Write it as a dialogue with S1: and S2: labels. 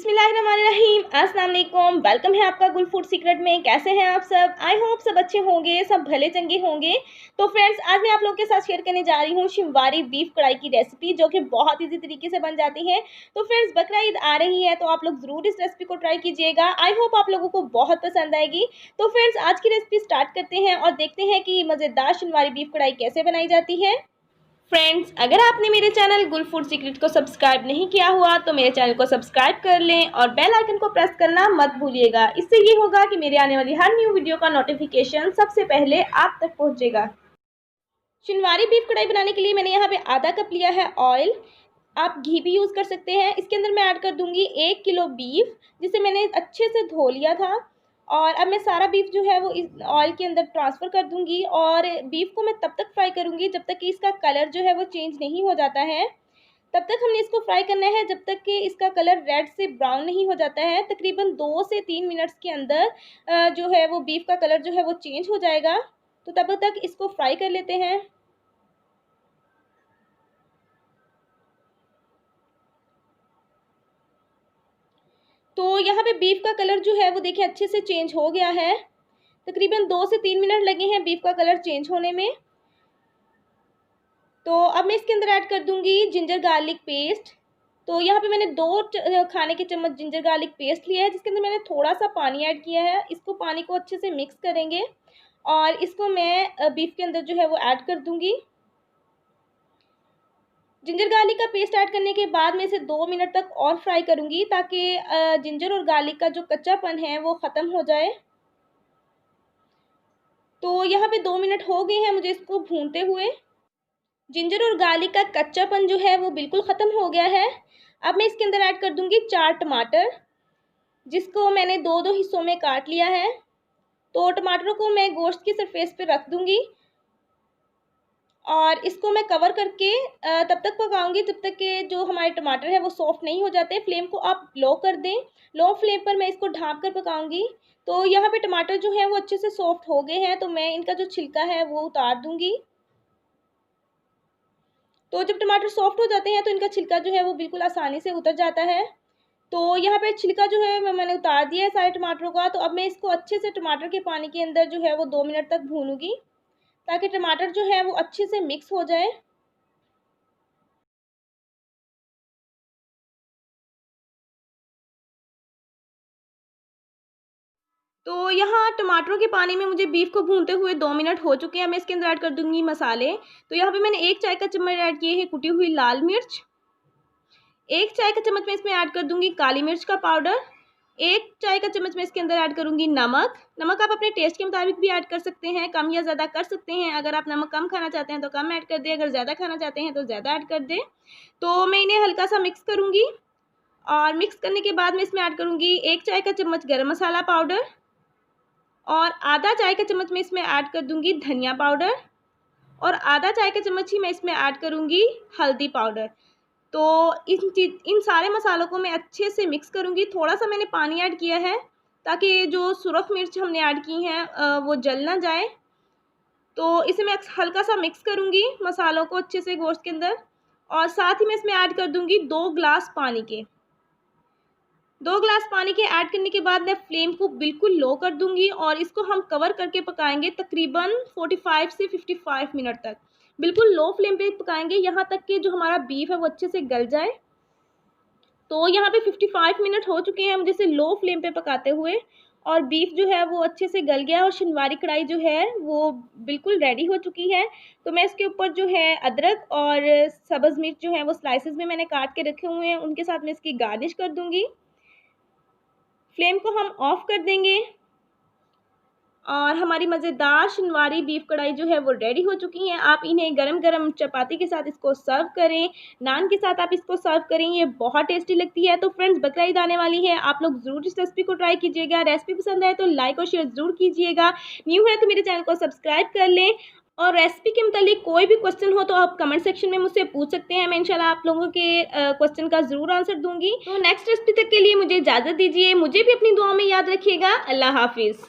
S1: बिस्मिल्लाहिर्रहमानिर्रहीम, अस्सलाम वालेकुम। वेलकम है आपका गुल फूड सीक्रेट में। कैसे हैं आप सब? आई होप सब अच्छे होंगे, सब भले चंगे होंगे। तो फ्रेंड्स, आज मैं आप लोगों के साथ शेयर करने जा रही हूँ शिमवारी बीफ कढ़ाई की रेसिपी, जो कि बहुत इजी तरीके से बन जाती है। तो फ्रेंड्स, बकरा ईद आ रही है, तो आप लोग ज़रूर इस रेसिपी को ट्राई कीजिएगा। आई होप आप लोगों को बहुत पसंद आएगी। तो फ्रेंड्स, आज की रेसिपी स्टार्ट करते हैं और देखते हैं कि मज़ेदार शिमवारी बीफ कढ़ाई कैसे बनाई जाती है। फ्रेंड्स, अगर आपने मेरे चैनल गुल फूड सीक्रेट को सब्सक्राइब नहीं किया हुआ तो मेरे चैनल को सब्सक्राइब कर लें और बेल आइकन को प्रेस करना मत भूलिएगा। इससे ये होगा कि मेरे आने वाली हर न्यू वीडियो का नोटिफिकेशन सबसे पहले आप तक पहुंचेगा। शिनवारी बीफ कढ़ाई बनाने के लिए मैंने यहाँ पे आधा कप लिया है ऑयल। आप घी भी यूज़ कर सकते हैं। इसके अंदर मैं ऐड कर दूंगी 1 किलो बीफ, जिसे मैंने अच्छे से धो लिया था। और अब मैं सारा बीफ जो है वो इस ऑयल के अंदर ट्रांसफ़र कर दूंगी और बीफ को मैं तब तक फ्राई करूंगी जब तक कि इसका कलर जो है वो चेंज नहीं हो जाता है। तब तक हमने इसको फ्राई करना है जब तक कि इसका कलर रेड से ब्राउन नहीं हो जाता है। तकरीबन 2 से 3 मिनट्स के अंदर जो है वो बीफ का कलर जो है वो चेंज हो जाएगा। तो तब तक इसको फ्राई कर लेते हैं। तो यहाँ पे बीफ का कलर जो है वो देखिए अच्छे से चेंज हो गया है। तकरीबन 2 से 3 मिनट लगे हैं बीफ का कलर चेंज होने में। तो अब मैं इसके अंदर ऐड कर दूंगी जिंजर गार्लिक पेस्ट। तो यहाँ पे मैंने 2 खाने के चम्मच जिंजर गार्लिक पेस्ट लिया है, जिसके अंदर मैंने थोड़ा सा पानी ऐड किया है। इसको पानी को अच्छे से मिक्स करेंगे और इसको मैं बीफ के अंदर जो है वो ऐड कर दूंगी। जिंजर गार्लिक का पेस्ट ऐड करने के बाद मैं इसे 2 मिनट तक और फ्राई करूंगी, ताकि जिंजर और गार्लिक का जो कच्चापन है वो ख़त्म हो जाए। तो यहाँ पे 2 मिनट हो गए हैं मुझे इसको भूनते हुए। जिंजर और गार्लिक का कच्चापन जो है वो बिल्कुल ख़त्म हो गया है। अब मैं इसके अंदर ऐड कर दूंगी 4 टमाटर, जिसको मैंने 2-2 हिस्सों में काट लिया है। तो टमाटरों को मैं गोश्त की सरफेस पे रख दूंगी और इसको मैं कवर करके तब तक पकाऊंगी जब तक कि जो हमारे टमाटर है वो सॉफ्ट नहीं हो जाते। फ्लेम को आप लो कर दें। लो फ्लेम पर मैं इसको ढाँप कर पकाऊंगी। तो यहाँ पे टमाटर जो है वो अच्छे से सॉफ्ट हो गए हैं, तो मैं इनका जो छिलका है वो उतार दूंगी। तो जब टमाटर सॉफ्ट हो जाते हैं तो इनका छिलका जो है वो बिल्कुल आसानी से उतर जाता है। तो यहाँ पे छिलका जो है मैंने उतार दिया है सारे टमाटरों का। तो अब मैं इसको अच्छे से टमाटर के पानी के अंदर जो है वो 2 मिनट तक भूनूंगी, ताकि टमाटर जो है वो अच्छे से मिक्स हो जाए। तो यहाँ टमाटरों के पानी में मुझे बीफ को भूनते हुए 2 मिनट हो चुके हैं। मैं इसके अंदर ऐड कर दूंगी मसाले। तो यहाँ पे मैंने 1 चाय का चम्मच ऐड किए हैं कुटी हुई लाल मिर्च। 1 चाय का चम्मच मैं इसमें ऐड कर दूंगी काली मिर्च का पाउडर। 1 चाय का चम्मच मैं इसके अंदर ऐड करूंगी नमक। नमक आप अपने टेस्ट के मुताबिक भी ऐड कर सकते हैं, कम या ज़्यादा कर सकते हैं। अगर आप नमक कम खाना चाहते हैं तो कम ऐड कर दें, अगर ज़्यादा खाना चाहते हैं तो ज़्यादा ऐड कर दें। तो मैं इन्हें हल्का सा मिक्स करूँगी और मिक्स करने के बाद मैं इसमें ऐड करूँगी 1 चाय का चम्मच गरम मसाला पाउडर और आधा चाय का चम्मच मैं इसमें ऐड कर दूँगी धनिया पाउडर और आधा चाय का चम्मच ही मैं इसमें ऐड करूँगी हल्दी पाउडर। तो इन सारे मसालों को मैं अच्छे से मिक्स करूँगी। थोड़ा सा मैंने पानी ऐड किया है ताकि जो सुरख मिर्च हमने ऐड की हैं वो जल ना जाए। तो इसे मैं हल्का सा मिक्स करूँगी मसालों को अच्छे से गोश्त के अंदर, और साथ ही मैं इसमें ऐड कर दूँगी 2 गिलास पानी के। 2 गिलास पानी के ऐड करने के बाद मैं फ्लेम को बिल्कुल लो कर दूंगी और इसको हम कवर करके पकाएंगे तकरीबन 45 से 55 मिनट तक। बिल्कुल लो फ्लेम पे पकाएंगे यहाँ तक कि जो हमारा बीफ है वो अच्छे से गल जाए। तो यहाँ पे 55 मिनट हो चुके हैं मुझे इसे लो फ्लेम पे पकाते हुए, और बीफ जो है वो अच्छे से गल गया और शिनवारी कढ़ाई जो है वो बिल्कुल रेडी हो चुकी है। तो मैं इसके ऊपर जो है अदरक और सब्ज़ मिर्च जो है वो स्लाइसेस में मैंने काट के रखे हुए हैं, उनके साथ मैं इसकी गार्निश कर दूँगी। फ्लेम को हम ऑफ कर देंगे और हमारी मज़ेदार शिनवारी बीफ कढ़ाई जो है वो रेडी हो चुकी हैं। आप इन्हें गरम गरम चपाती के साथ इसको सर्व करें, नान के साथ आप इसको सर्व करें, ये बहुत टेस्टी लगती है। तो फ्रेंड्स, बकरा ईद आने वाली है, आप लोग ज़रूर इस रेसिपी को ट्राई कीजिएगा। रेसिपी पसंद आए तो लाइक और शेयर ज़रूर कीजिएगा। न्यू है तो मेरे चैनल को सब्सक्राइब कर लें, और रेसिपी के मुतालिक कोई भी क्वेश्चन हो तो आप कमेंट सेक्शन में मुझसे पूछ सकते हैं। मैं इंशाल्लाह आप लोगों के क्वेश्चन का ज़रूर आंसर दूंगी। तो नेक्स्ट रेसिपी तक के लिए मुझे इजाज़त दीजिए। मुझे भी अपनी दुआ में याद रखिएगा। अल्लाह हाफिज़।